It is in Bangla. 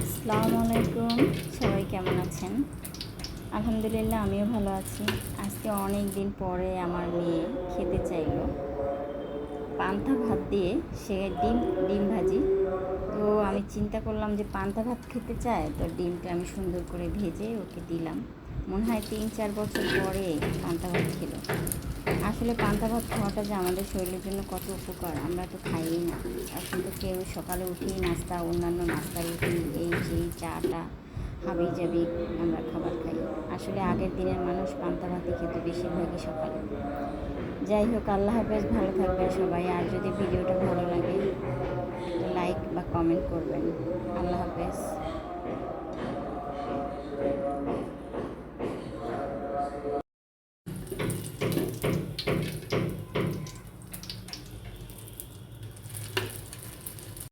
আসসালামু আলাইকুম। সবাই কেমন আছেন? আলহামদুলিল্লাহ আমিও ভালো আছি। আজকে অনেক দিন পরে আমার মেয়ে খেতে চাইলো পান্তা ভাত দিয়ে। সে ডিম ডিম ভাজি। তো আমি চিন্তা করলাম যে পান্তা ভাত খেতে চায়, তো ডিমটা আমি সুন্দর করে ভেজে ওকে দিলাম। মনে হয় ৩-৪ বছর পরে পান্তা ভাত খেলো। আসলে পান্তা ভাত খাওয়াটা যে আমাদের শরীরের জন্য কত উপকার আমরা তো খাইই না। এখন তো কেউ সকালে উঠেই নাস্তা, অন্যান্য নাস্তা, রুটি, এই সেই চাটা হাবিজাবি আমরা খাবার খাই। আসলে আগের দিনের মানুষ পান্তা ভাতই খেত বেশিরভাগই সকালে। যাই হোক, আল্লাহ হাফেজ, ভালো থাকবেন সবাই। আর যদি ভিডিওটা ভালো লাগে একটা লাইক বা কমেন্ট করবেন। আল্লাহ হাফেজ।